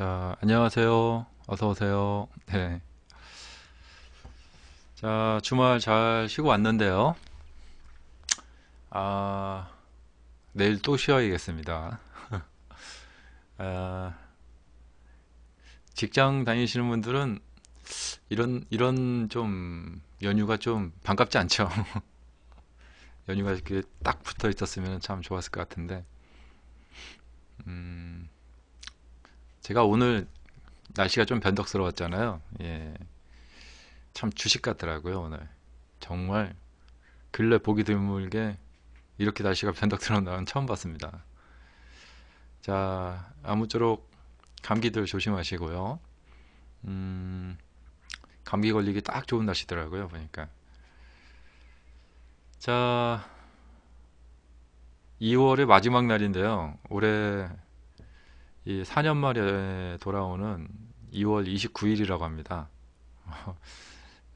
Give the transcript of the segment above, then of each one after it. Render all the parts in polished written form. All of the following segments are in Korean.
자, 안녕하세요. 어서 오세요. 네. 자, 주말 잘 쉬고 왔는데요. 아, 내일 또 쉬어야겠습니다. 아, 직장 다니시는 분들은 이런 좀 연휴가 좀 반갑지 않죠? 연휴가 이렇게 딱 붙어 있었으면 참 좋았을 것 같은데. 음, 제가 오늘 날씨가 좀 변덕스러웠잖아요. 예. 참 주식 같더라고요, 오늘. 정말 근래 보기 드물게 이렇게 날씨가 변덕스러운 날은 처음 봤습니다. 자, 아무쪼록 감기들 조심하시고요. 음, 감기 걸리기 딱 좋은 날씨더라고요, 보니까. 자, 2월의 마지막 날인데요. 올해 이 4년 만에 돌아오는 2월 29일이라고 합니다.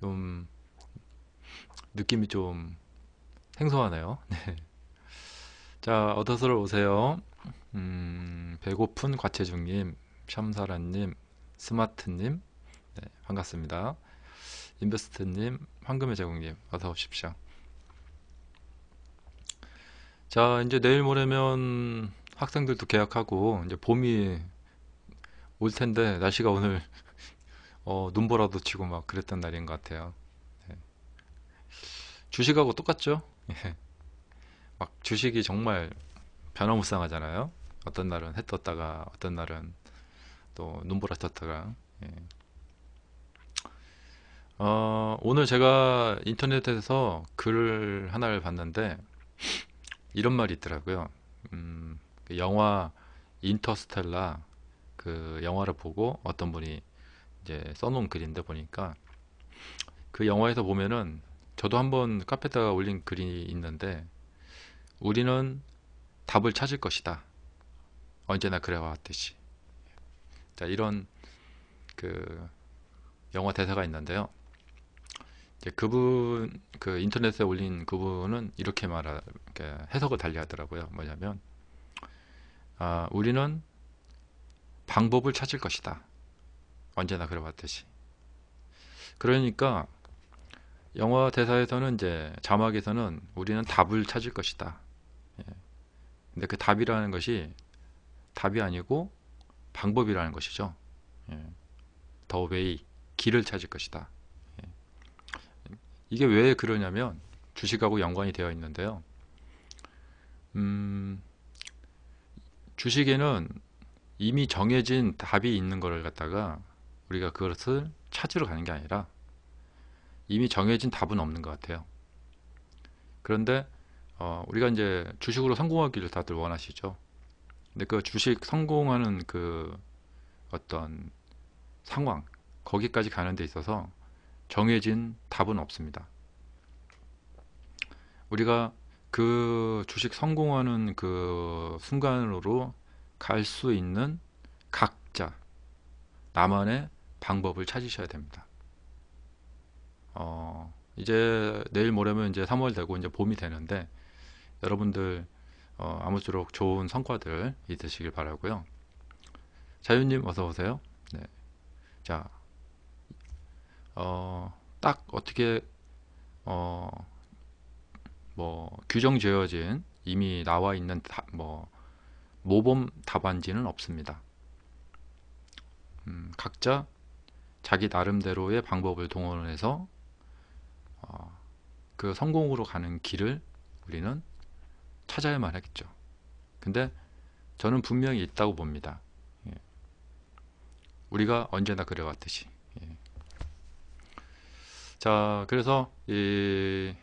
좀 느낌이 좀 생소하네요. 자, 어서들 오세요. 배고픈 과체중님, 샴사라님, 스마트님, 네, 반갑습니다. 인베스트님, 황금의 제공님, 어서 오십시오. 자, 이제 내일 모레면 학생들도 개학하고 이제 봄이 올 텐데 날씨가 오늘 눈보라도 치고 막 그랬던 날인 것 같아요. 네. 주식하고 똑같죠? 예. 막 주식이 정말 변화무쌍하잖아요. 어떤 날은 해 떴다가 어떤 날은 또 눈보라 떴다가. 예. 오늘 제가 인터넷에서 글 하나를 봤는데 이런 말이 있더라고요. 그 영화 인터스텔라 그 영화를 보고 어떤 분이 이제 써놓은 글인데 보니까 그 영화에서 보면은 저도 한번 카페에다가 올린 글이 있는데 우리는 답을 찾을 것이다. 언제나 그래왔듯이. 자, 이런 그 영화 대사가 있는데요. 이제 그분 그 인터넷에 올린 그분은 이렇게 이렇게 해석을 달리하더라고요. 뭐냐면 우리는 방법을 찾을 것이다. 언제나 그래왔듯이. 그러니까 영화 대사에서는 이제 자막에서는 우리는 답을 찾을 것이다. 예. 근데 그 답이라는 것이 답이 아니고 방법이라는 것이죠. 예. 더 웨이, 길을 찾을 것이다. 예. 이게 왜 그러냐면 주식하고 연관이 되어 있는데요. 음, 주식에는 이미 정해진 답이 있는 것을 갖다가 우리가 그것을 찾으러 가는 게 아니라 이미 정해진 답은 없는 것 같아요. 그런데 우리가 이제 주식으로 성공하기를 다들 원하시죠. 근데 그 주식 성공하는 그 어떤 상황, 거기까지 가는 데 있어서 정해진 답은 없습니다. 우리가 그 주식 성공하는 그 순간으로 갈 수 있는 각자 나만의 방법을 찾으셔야 됩니다. 이제 내일 모레면 이제 3월 되고 이제 봄이 되는데 여러분들 아무쪼록 좋은 성과들 있으시길 바라고요. 자유님 어서 오세요. 네. 자, 딱 어떻게 어, 뭐 규정 지어진 이미 나와 있는 뭐 모범 답안지는 없습니다. 각자 자기 나름대로의 방법을 동원해서 그 성공으로 가는 길을 우리는 찾아야만 하겠죠. 근데 저는 분명히 있다고 봅니다. 예. 우리가 언제나 그래왔듯이. 예. 자, 그래서 이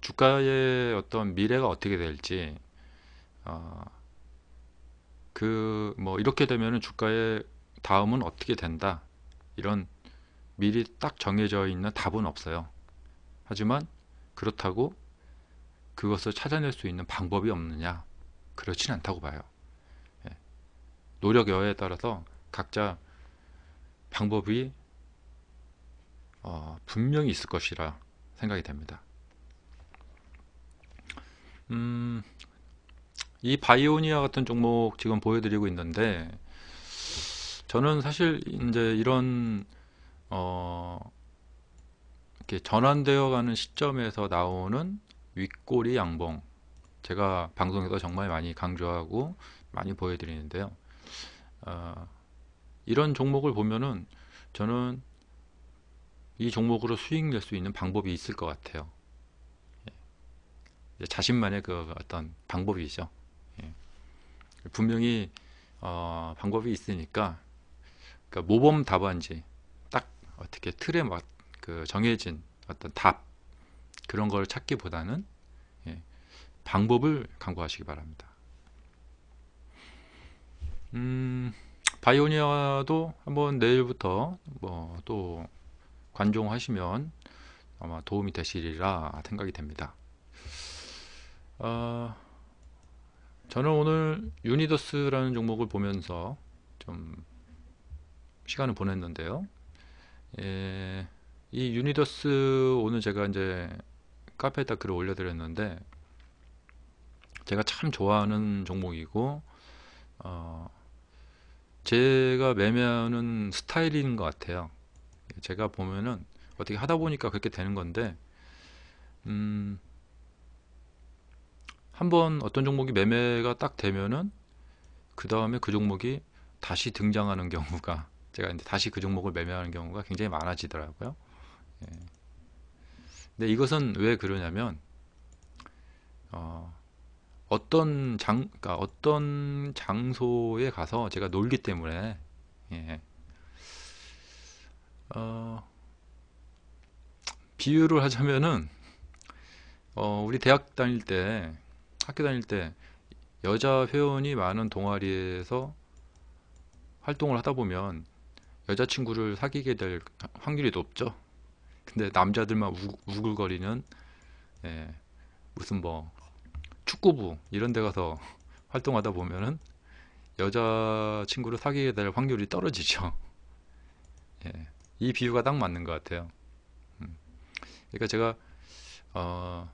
주가의 어떤 미래가 어떻게 될지 그 뭐 이렇게 되면은 주가의 다음은 어떻게 된다 이런 미리 딱 정해져 있는 답은 없어요. 하지만 그렇다고 그것을 찾아낼 수 있는 방법이 없느냐? 그렇진 않다고 봐요. 예. 노력 여하에 따라서 각자 방법이 분명히 있을 것이라 생각이 됩니다. 이 바이오니아 같은 종목 지금 보여드리고 있는데 저는 사실 이제 이런 어, 이렇게 전환되어 가는 시점에서 나오는 윗꼬리 양봉, 제가 방송에서 정말 많이 강조하고 많이 보여드리는데요. 어, 이런 종목을 보면은 저는 이 종목으로 수익 낼 수 있는 방법이 있을 것 같아요. 자신만의 그 어떤 방법이죠. 예. 분명히 방법이 있으니까, 그러니까 모범 답안지, 딱 어떻게 틀에 막 그 정해진 어떤 답, 그런 걸 찾기보다는 예, 방법을 강구하시기 바랍니다. 바이오니아도 한번 내일부터 뭐 또 관종하시면 아마 도움이 되시리라 생각이 됩니다. 어, 저는 오늘 유니더스라는 종목을 보면서 좀 시간을 보냈는데요. 예, 이 유니더스 오늘 제가 이제 카페에다 글을 올려드렸는데, 제가 참 좋아하는 종목이고 어, 제가 매매하는 스타일인 것 같아요. 제가 보면은 어떻게 하다 보니까 그렇게 되는 건데, 한번 어떤 종목이 매매가 딱 되면은 그 다음에 그 종목이 다시 등장하는 경우가, 제가 이제 다시 그 종목을 매매하는 경우가 굉장히 많아지더라고요. 예. 근데 이것은 왜 그러냐면 어, 그러니까 어떤 장소에 가서 제가 놀기 때문에. 예. 어, 비유를 하자면은 우리 대학 다닐 때, 학교 다닐 때 여자 회원이 많은 동아리에서 활동을 하다 보면 여자친구를 사귀게 될 확률이 높죠. 근데 남자들만 우글거리는 예, 무슨 뭐 축구부 이런 데 가서 활동하다 보면은 여자친구를 사귀게 될 확률이 떨어지죠. 예, 이 비유가 딱 맞는 것 같아요. 그러니까 제가 어,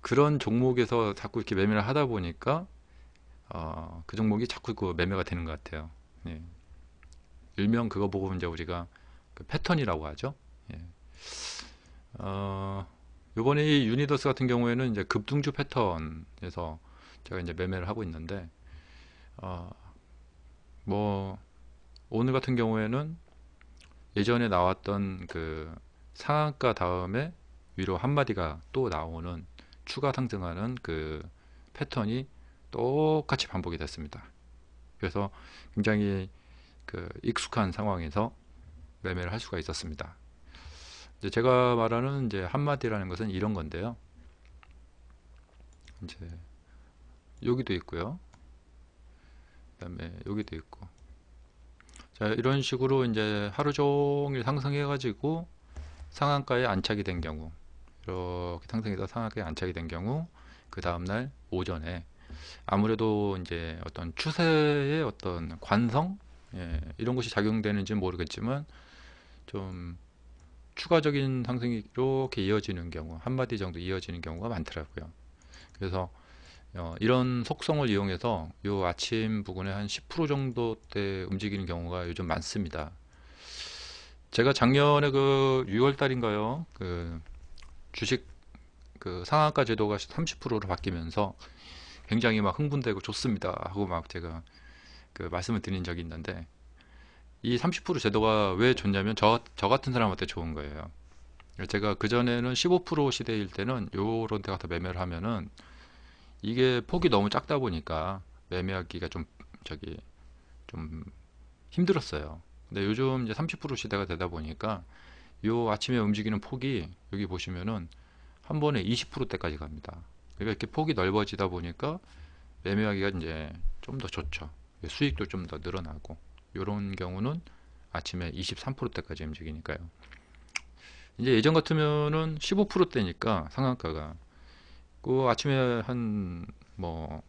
그런 종목에서 자꾸 이렇게 매매를 하다 보니까 그 종목이 자꾸 그 매매가 되는 것 같아요. 예. 일명 그거 보고 이제 우리가 그 패턴이라고 하죠. 예. 요번에 이 유니더스 같은 경우에는 이제 급등주 패턴에서 제가 이제 매매를 하고 있는데, 어, 뭐 오늘 같은 경우에는 예전에 나왔던 그 상한가 다음에 위로 한 마디가 또 나오는, 추가 상승하는 그 패턴이 똑같이 반복이 됐습니다. 그래서 굉장히 그 익숙한 상황에서 매매를 할 수가 있었습니다. 이제 제가 말하는 이제 한마디라는 것은 이런 건데요. 이제 여기도 있고요. 그다음에 여기도 있고. 자, 이런 식으로 이제 하루 종일 상승해 가지고 상한가에 안착이 된 경우, 이렇게 상승해서 상한가에 안착이 된 경우, 그 다음날 오전에 아무래도 이제 어떤 추세의 어떤 관성, 예, 이런 것이 작용되는지 모르겠지만 좀 추가적인 상승이 이렇게 이어지는 경우, 한 마디 정도 이어지는 경우가 많더라고요. 그래서 이런 속성을 이용해서 요 아침 부근에 한 10% 정도대 움직이는 경우가 요즘 많습니다. 제가 작년에 그 6월 달인가요? 그 주식 그 상한가 제도가 30%로 바뀌면서 굉장히 막 흥분되고 좋습니다 하고 막 제가 그 말씀을 드린 적이 있는데, 이 30% 제도가 왜 좋냐면 저 같은 사람한테 좋은 거예요. 제가 그전에는 15% 시대일 때는 요런 데 가서 매매를 하면은 이게 폭이 너무 작다 보니까 매매하기가 좀 저기 좀 힘들었어요. 근데 요즘 이제 30% 시대가 되다 보니까 요 아침에 움직이는 폭이 여기 보시면은 한 번에 20%대까지 갑니다. 그러니까 이렇게 폭이 넓어지다 보니까 매매하기가 이제 좀 더 좋죠. 수익도 좀 더 늘어나고, 이런 경우는 아침에 23%대까지 움직이니까요. 이제 예전 같으면은 15%대니까 상한가가 그 아침에 한 뭐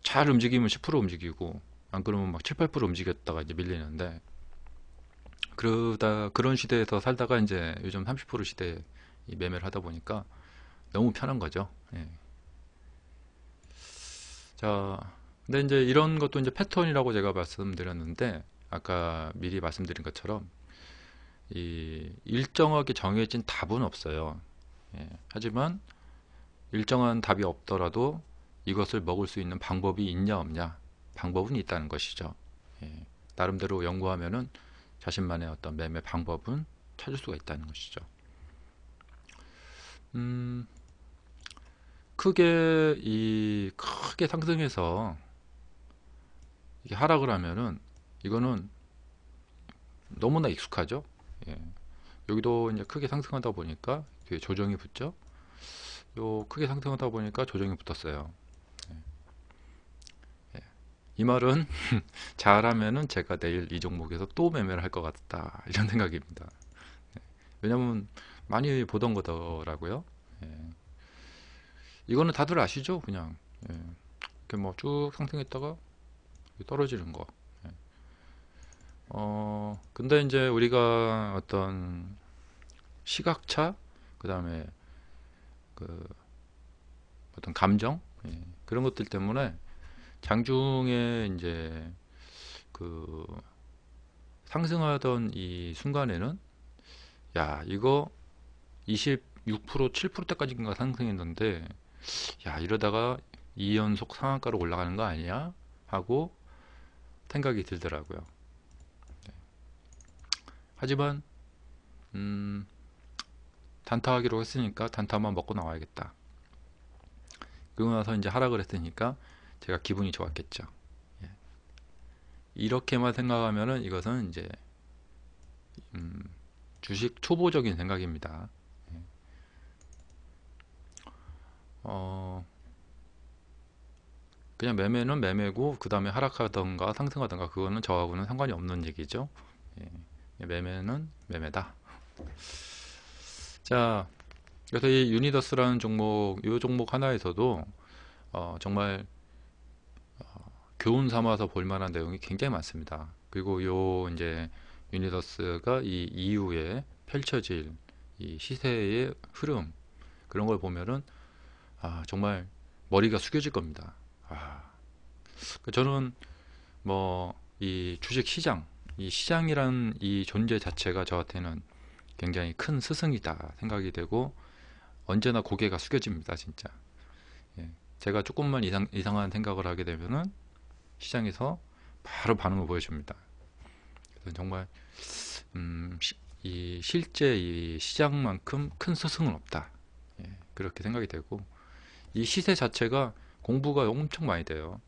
잘 움직이면 10% 움직이고 안 그러면 막 7, 8% 움직였다가 이제 밀리는데, 그러다 그런 시대에서 살다가 이제 요즘 30% 시대에 매매를 하다 보니까 너무 편한 거죠. 예. 자, 근데 이제 이런 것도 이제 패턴이라고 제가 말씀드렸는데, 아까 미리 말씀드린 것처럼 이 일정하게 정해진 답은 없어요. 예, 하지만 일정한 답이 없더라도 이것을 먹을 수 있는 방법이 있냐 없냐, 방법은 있다는 것이죠. 예, 나름대로 연구하면은 자신만의 어떤 매매 방법은 찾을 수가 있다는 것이죠. 음, 크게 상승해서 이게 하락을 하면은 이거는 너무나 익숙하죠. 예, 여기도 이제 크게 상승하다 보니까 뒤에 조정이 붙죠. 요 크게 상승하다 보니까 조정이 붙었어요. 예, 이 말은 잘하면은 제가 내일 이 종목에서 또 매매를 할 것 같다, 이런 생각입니다. 왜냐면 많이 보던 거더라고요. 예, 이거는 다들 아시죠? 그냥 예, 이렇게 뭐 쭉 상승했다가 떨어지는 거. 예. 근데 이제 우리가 어떤 시각차, 그 다음에 그 어떤 감정, 예, 그런 것들 때문에 장중에 이제 그 상승하던 이 순간에는, 야 이거 26% 7%대까지인가 상승했는데, 야 이러다가 2연속 상한가로 올라가는 거 아니야 하고 생각이 들더라고요. 하지만 단타하기로 했으니까 단타만 먹고 나와야겠다. 그러고 나서 이제 하락을 했으니까 제가 기분이 좋았겠죠. 예. 이렇게만 생각하면은 이것은 이제 주식 초보적인 생각입니다. 예. 그냥 매매는 매매고, 그 다음에 하락하던가 상승하던가 그거는 저하고는 상관이 없는 얘기죠. 예. 매매는 매매다. 자, 그래서 이 유니더스라는 종목, 이 종목 하나에서도 정말 교훈 삼아서 볼 만한 내용이 굉장히 많습니다. 그리고 요 이제 유니더스가 이 이후에 펼쳐질 이 시세의 흐름, 그런 걸 보면은 정말 머리가 숙여질 겁니다. 저는 뭐 이 주식 시장, 이 시장이란 이 존재 자체가 저한테는 굉장히 큰 스승이다 생각이 되고, 언제나 고개가 숙여집니다, 진짜. 예. 제가 조금만 이상한 생각을 하게 되면은 시장에서 바로 반응을 보여줍니다. 그래서 정말 이 실제 이 시장만큼 큰 스승은 없다. 예, 그렇게 생각이 되고, 이 시세 자체가 공부가 엄청 많이 돼요.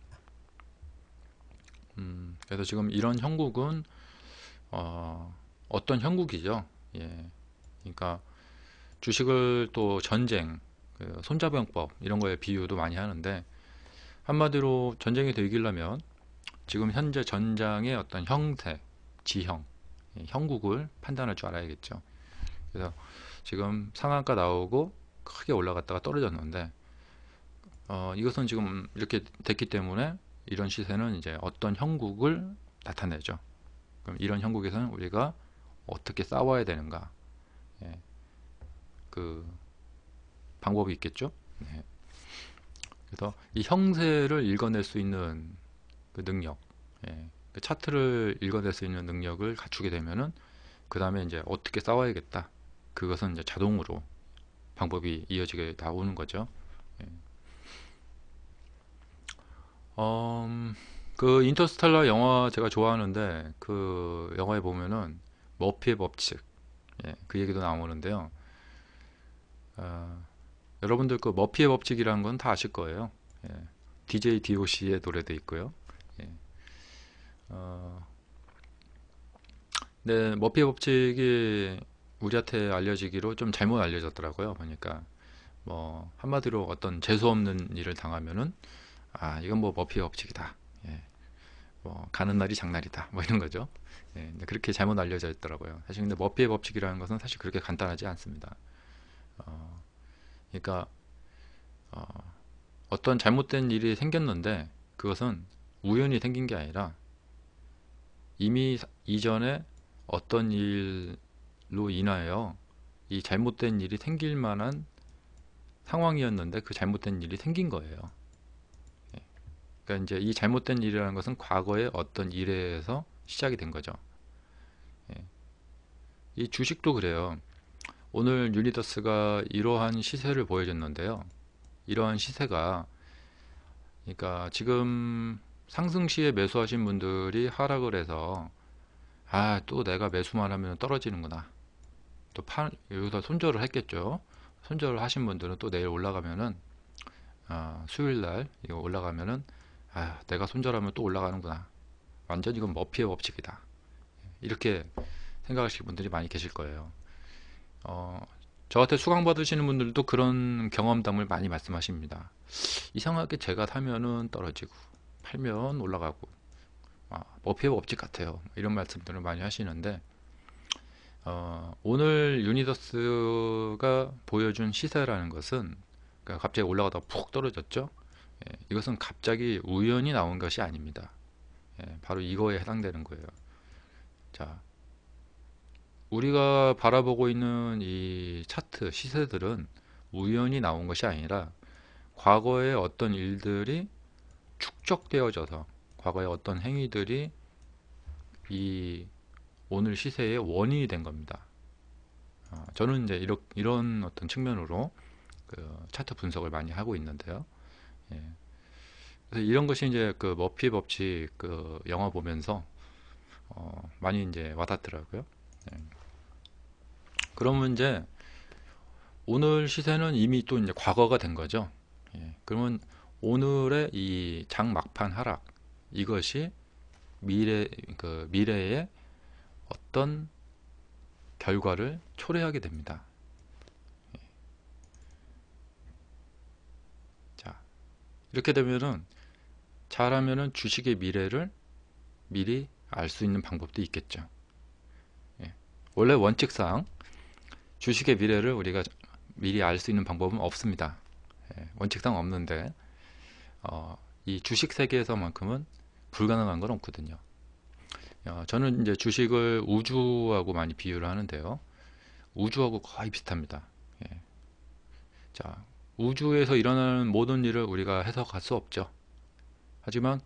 그래서 지금 이런 형국은 어떤 형국이죠? 예, 그러니까 주식을 또 전쟁, 그 손자병법 이런 거에 비유도 많이 하는데, 한마디로 전쟁에서 이기려면 지금 현재 전장의 어떤 형태, 지형, 형국을 판단할 줄 알아야겠죠. 그래서 지금 상한가 나오고 크게 올라갔다가 떨어졌는데, 이것은 지금 이렇게 됐기 때문에 이런 시세는 이제 어떤 형국을 나타내죠. 그럼 이런 형국에서는 우리가 어떻게 싸워야 되는가, 예, 그 방법이 있겠죠. 네. 그래서 이 형세를 읽어낼 수 있는 그 능력, 예, 그 차트를 읽어낼 수 있는 능력을 갖추게 되면은 그 다음에 이제 어떻게 싸워야겠다, 그것은 이제 자동으로 방법이 이어지게 나오는 거죠. 예. 그 인터스텔라 영화 제가 좋아하는데, 그 영화에 보면은 머피의 법칙, 예, 그 얘기도 나오는데요. 어, 여러분들 그 머피의 법칙이라는 건 다 아실 거예요. 예, DJ DOC의 노래도 있고요. 예, 어, 네, 머피의 법칙이 우리한테 알려지기로 좀 잘못 알려졌더라고요. 보니까 뭐 한마디로 어떤 재수 없는 일을 당하면은, 이건 뭐 머피의 법칙이다. 예, 뭐 가는 날이 장날이다. 뭐 이런 거죠. 예, 근데 그렇게 잘못 알려져 있더라고요. 사실 근데 머피의 법칙이라는 것은 사실 그렇게 간단하지 않습니다. 어, 그러니까 어, 어떤 잘못된 일이 생겼는데 그것은 우연히 생긴 게 아니라 이미 이전에 어떤 일로 인하여 이 잘못된 일이 생길 만한 상황이었는데 그 잘못된 일이 생긴 거예요. 예. 그러니까 이제 이 잘못된 일이라는 것은 과거의 어떤 일에서 시작이 된 거죠. 예. 이 주식도 그래요. 오늘 유니더스가 이러한 시세를 보여줬는데요. 이러한 시세가 그러니까 지금 상승시에 매수하신 분들이 하락을 해서 또 내가 매수만 하면 떨어지는구나. 또 여기서 손절을 했겠죠. 손절을 하신 분들은 또 내일 올라가면은 수요일날 이거 올라가면은 내가 손절하면 또 올라가는구나. 완전 이건 머피의 법칙이다. 이렇게 생각하시는 분들이 많이 계실 거예요. 저한테 수강 받으시는 분들도 그런 경험담을 많이 말씀하십니다. 이상하게 제가 사면은 떨어지고 팔면 올라가고 머피의 법칙 같아요. 이런 말씀들을 많이 하시는데 오늘 유니더스가 보여준 시세라는 것은 그러니까 갑자기 올라가다가 푹 떨어졌죠. 이것은 갑자기 우연히 나온 것이 아닙니다. 바로 이거에 해당되는 거예요. 자, 우리가 바라보고 있는 이 차트 시세들은 우연히 나온 것이 아니라 과거의 어떤 일들이 축적되어져서 과거의 어떤 행위들이 이 오늘 시세의 원인이 된 겁니다. 저는 이제 이런 어떤 측면으로 그 차트 분석을 많이 하고 있는데요. 그래서 이런 것이 이제 그 머피 법칙 그 영화 보면서 많이 이제 와닿더라고요. 그러면 이제 오늘 시세는 이미 또 이제 과거가 된 거죠. 그러면 오늘의 이 장 막판 하락 이것이 미래의 어떤 결과를 초래하게 됩니다. 자, 이렇게 되면은 잘하면은 주식의 미래를 미리 알 수 있는 방법도 있겠죠. 원래 원칙상 주식의 미래를 우리가 미리 알 수 있는 방법은 없습니다. 원칙상 없는데 이 주식 세계에서만큼은 불가능한 건 없거든요. 저는 이제 주식을 우주하고 많이 비유를 하는데요. 우주하고 거의 비슷합니다. 자, 우주에서 일어나는 모든 일을 우리가 해석할 수 없죠. 하지만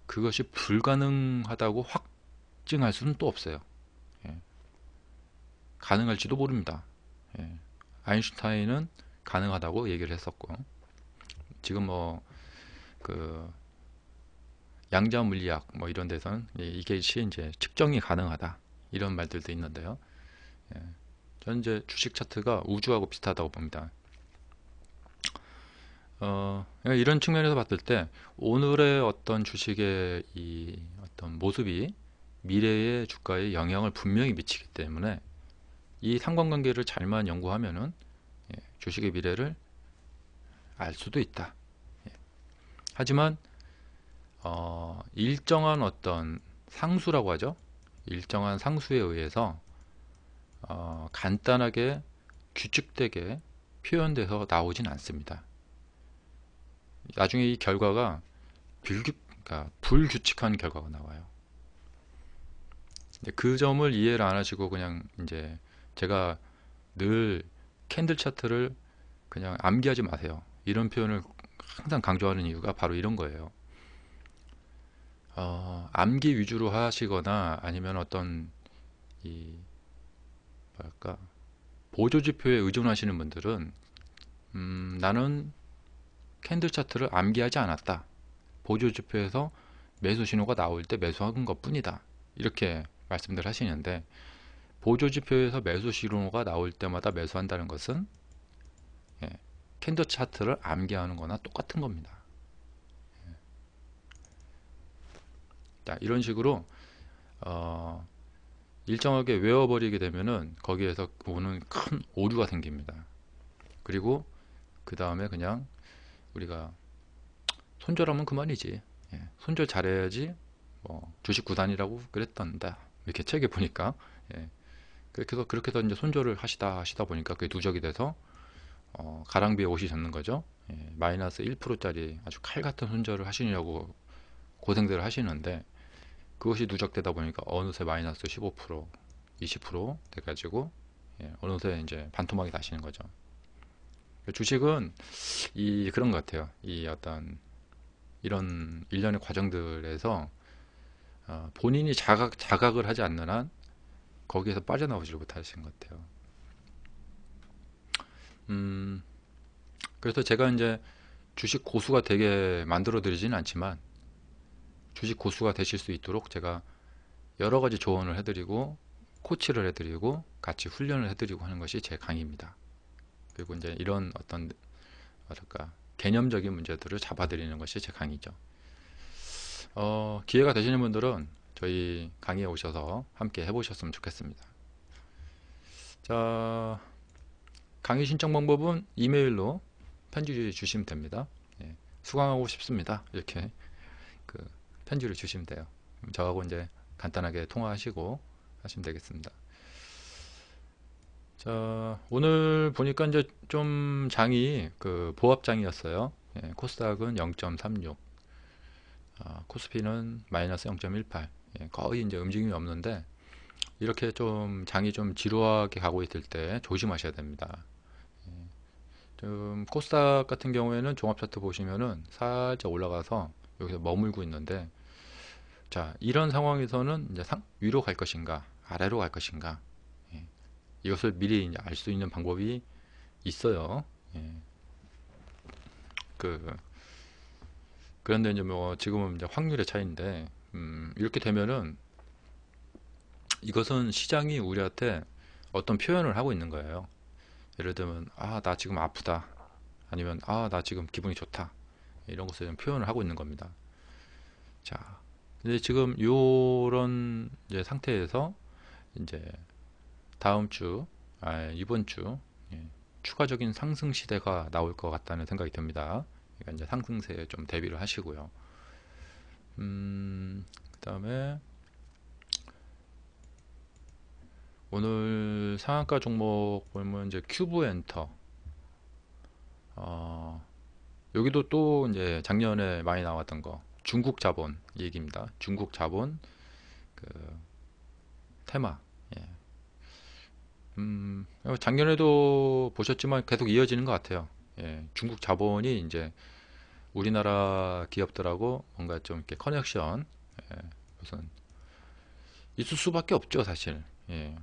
그것이 불가능하다고 확증할 수는 또 없어요. 가능할지도 모릅니다. 아인슈타인은 가능하다고 얘기를 했었고, 지금 그 양자 물리학 이런 데서는 이것이 이제 측정이 가능하다 이런 말들도 있는데요. 저는 이제 주식 차트가 우주하고 비슷하다고 봅니다. 이런 측면에서 봤을 때 오늘의 어떤 주식의 이 어떤 모습이 미래의 주가에 영향을 분명히 미치기 때문에 이 상관관계를 잘만 연구하면은 주식의 미래를 알 수도 있다. 하지만 일정한 어떤 상수라고 하죠. 일정한 상수에 의해서 간단하게 규칙되게 표현돼서 나오진 않습니다. 나중에 이 결과가 그러니까 불규칙한 결과가 나와요. 그 점을 이해를 안 하시고 그냥 이제 제가 늘 캔들 차트를 그냥 암기하지 마세요. 이런 표현을 항상 강조하는 이유가 바로 이런 거예요. 암기 위주로 하시거나 아니면 어떤 이 뭐랄까 보조지표에 의존하시는 분들은 나는 캔들 차트를 암기하지 않았다. 보조지표에서 매수 신호가 나올 때 매수한 것 뿐이다. 이렇게 말씀들 하시는데 보조지표에서 매수 신호가 나올 때마다 매수한다는 것은 캔들 차트를 암기하는 거나 똑같은 겁니다. 자, 이런 식으로 일정하게 외워버리게 되면은 거기에서 오는 큰 오류가 생깁니다. 그리고 그 다음에 그냥 우리가 손절하면 그만이지. 손절 잘해야지 주식 구단이라고 그랬던다. 이렇게 책에 보니까 그렇게 해서 이제 손절을 하시다 보니까 그게 누적이 돼서 가랑비에 옷이 젖는 거죠. 마이너스 1%짜리 아주 칼 같은 손절을 하시려고 고생들을 하시는데 그것이 누적되다 보니까 어느새 마이너스 15%, 20% 돼가지고 어느새 이제 반토막이 나시는 거죠. 주식은 그런 것 같아요. 이 어떤 이런 일련의 과정들에서 본인이 자각을 하지 않는 한 거기에서 빠져나오지를 못하시는 것 같아요. 음, 그래서 제가 이제 주식 고수가 되게 만들어 드리지는 않지만 주식 고수가 되실 수 있도록 제가 여러 가지 조언을 해드리고 코치를 해드리고 같이 훈련을 해드리고 하는 것이 제 강의입니다. 그리고 이제 이런 어떤 뭐랄까 개념적인 문제들을 잡아드리는 것이 제 강의죠. 기회가 되시는 분들은 저희 강의에 오셔서 함께 해보셨으면 좋겠습니다. 자, 강의 신청 방법은 이메일로 편지 주시면 됩니다. 예, 수강하고 싶습니다. 이렇게 그 편지를 주시면 돼요. 저하고 이제 간단하게 통화하시고 하시면 되겠습니다. 자, 오늘 보니까 이제 좀 장이 그 보합장이었어요. 예, 코스닥은 0.36, 코스피는 마이너스 0.18. 예, 거의 이제 움직임이 없는데 이렇게 좀 장이 좀 지루하게 가고 있을 때 조심하셔야 됩니다. 좀 코스닥 같은 경우에는 종합 차트 보시면은 살짝 올라가서 여기서 머물고 있는데, 자, 이런 상황에서는 이제 위로 갈 것인가 아래로 갈 것인가, 예, 이것을 미리 알 수 있는 방법이 있어요. 예, 그 그런데 이제 뭐 지금은 이제 확률의 차이인데, 이렇게 되면은 이것은 시장이 우리한테 어떤 표현을 하고 있는 거예요. 예를 들면 나 지금 아프다, 아니면 나 지금 기분이 좋다, 이런 것을 좀 표현을 하고 있는 겁니다. 자, 근데 지금 요런 이제 상태에서 이제 다음 주, 이번 주, 예, 추가적인 상승 시대가 나올 것 같다는 생각이 듭니다. 그러니까 이제 상승세에 좀 대비를 하시고요. 그다음에 오늘 상한가 종목 보면 이제 큐브 엔터, 여기도 또 이제 작년에 많이 나왔던 거 중국 자본 얘기입니다. 중국 자본 그 테마. 예. 작년에도 보셨지만 계속 이어지는 것 같아요. 예. 중국 자본이 이제 우리나라 기업들하고 뭔가 좀 이렇게 커넥션, 예, 우선 있을 수밖에 없죠, 사실. 예.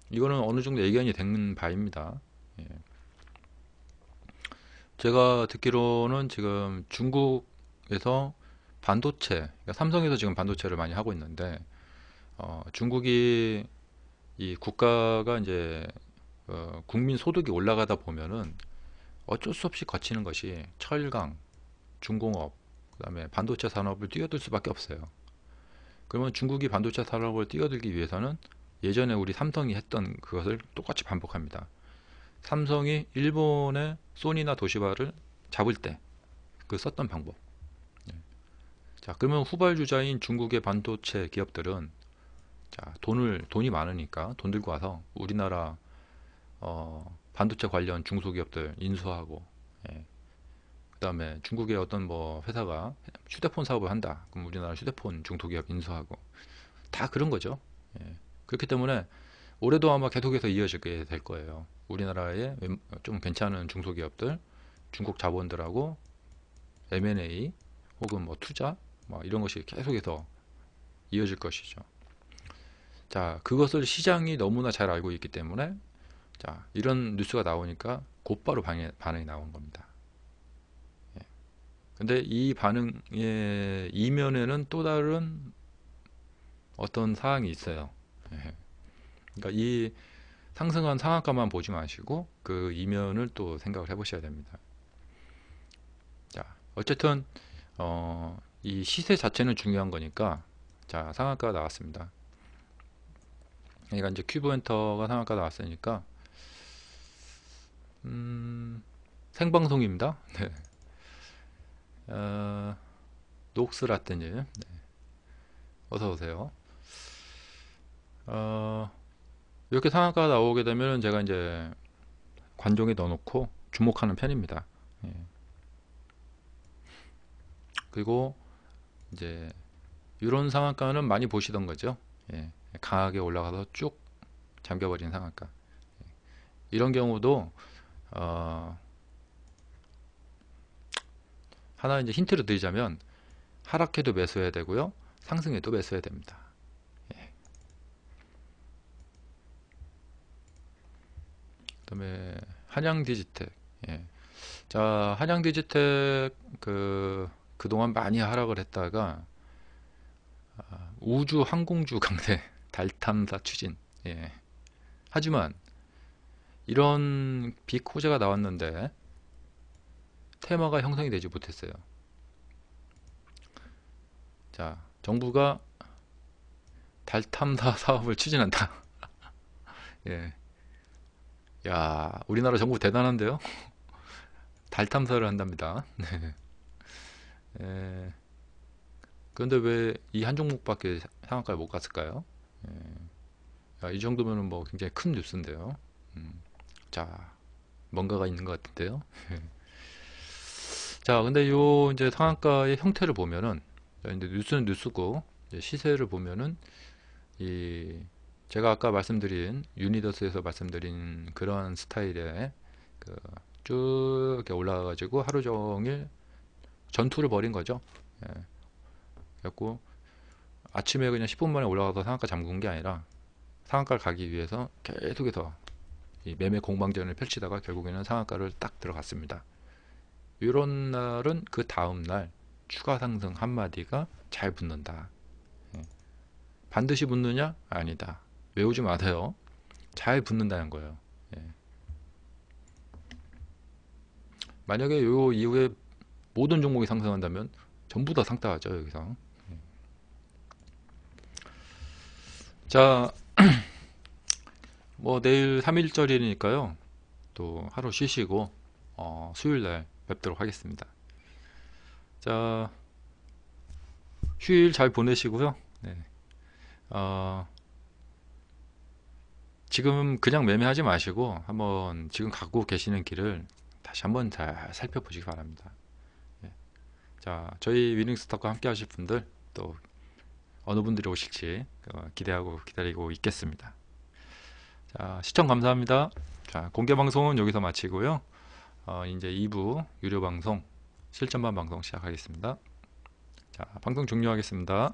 이거는 어느 정도 예견이 된 바입니다. 예. 제가 듣기로는 지금 중국에서 반도체, 그러니까 삼성에서 지금 반도체를 많이 하고 있는데, 중국이 이 국가가 이제 국민 소득이 올라가다 보면은 어쩔 수 없이 거치는 것이 철강, 중공업, 그다음에 반도체 산업을 뛰어들 수밖에 없어요. 그러면 중국이 반도체 산업을 뛰어들기 위해서는 예전에 우리 삼성이 했던 그것을 똑같이 반복합니다. 삼성이 일본의 소니나 도시바를 잡을 때 그 썼던 방법. 자, 그러면 후발주자인 중국의 반도체 기업들은, 자, 돈이 많으니까 돈 들고 와서 우리나라 반도체 관련 중소기업들 인수하고, 예, 그다음에 중국의 어떤 뭐 회사가 휴대폰 사업을 한다. 그럼 우리나라 휴대폰 중소기업 인수하고, 다 그런 거죠. 예. 그렇기 때문에 올해도 아마 계속해서 이어지게 될 거예요. 우리나라의 좀 괜찮은 중소기업들, 중국 자본들하고 M&A 혹은 뭐 투자, 뭐 이런 것이 계속해서 이어질 것이죠. 자, 그것을 시장이 너무나 잘 알고 있기 때문에, 자, 이런 뉴스가 나오니까 곧바로 반응이 나온 겁니다. 예. 근데 이 반응의 이면에는 또 다른 어떤 사항이 있어요. 예. 그러니까 이 상승한 상한가만 보지 마시고 그 이면을 또 생각을 해보셔야 됩니다. 자, 어쨌든 이 시세 자체는 중요한 거니까, 자, 상한가가 나왔습니다. 그러니까 이제 큐브 엔터가 상한가 나왔으니까 생방송입니다. 네. 녹스 라떼님, 네. 어서 오세요. 이렇게 상한가가 나오게 되면 제가 이제 관종에 넣어놓고 주목하는 편입니다. 예. 그리고 이제 이런 상한가는 많이 보시던 거죠. 예. 강하게 올라가서 쭉 잠겨버린 상한가. 이런 경우도 하나 이제 힌트를 드리자면, 하락해도 매수해야 되고요. 상승해도 매수해야 됩니다. 예. 그다음에 한양 디지텍. 예. 자, 한양 디지텍 그동안 많이 하락을 했다가 우주 항공주 강세 달 탐사 추진. 예. 하지만 이런 빅호재가 나왔는데 테마가 형성이 되지 못했어요. 자, 정부가 달 탐사 사업을 추진한다. 예. 야, 우리나라 정부 대단한데요? 달 탐사를 한답니다. 네. 예. 그런데 왜 이 한 종목밖에 상한가에 못 갔을까요? 예. 야, 이 정도면 뭐 굉장히 큰 뉴스인데요. 자, 뭔가가 있는 것 같은데요. 자, 근데 요 이제 상한가의 형태를 보면은, 자, 이제 뉴스는 뉴스고, 이제 시세를 보면은, 이, 제가 아까 말씀드린, 유니더스에서 말씀드린 그런 스타일의, 쭉 이렇게 올라가가지고 하루 종일 전투를 벌인 거죠. 예. 그래갖고, 아침에 그냥 10분 만에 올라가서 상한가 잠근 게 아니라, 상한가를 가기 위해서 계속해서 이 매매 공방전을 펼치다가 결국에는 상한가를 딱 들어갔습니다. 이런 날은 그 다음 날 추가 상승 한마디가 잘 붙는다. 예. 반드시 붙느냐? 아니다. 외우지 마세요. 잘 붙는다는 거예요. 예. 만약에 요 이후에 모든 종목이 상승한다면 전부 다 상따하죠, 여기서. 예. 자, 뭐 내일 3일절이니까요. 또 하루 쉬시고 수요일날 뵙도록 하겠습니다. 자, 휴일 잘 보내시고요. 네. 지금 그냥 매매하지 마시고 한번 지금 갖고 계시는 길을 다시 한번 잘 살펴보시기 바랍니다. 예. 자, 저희 위닝스탁과 함께 하실 분들 또 어느 분들이 오실지 기대하고 기다리고 있겠습니다. 자, 시청 감사합니다. 자, 공개 방송은 여기서 마치고요. 이제 2부 유료 방송 실전반 방송 시작하겠습니다. 자, 방송 종료하겠습니다.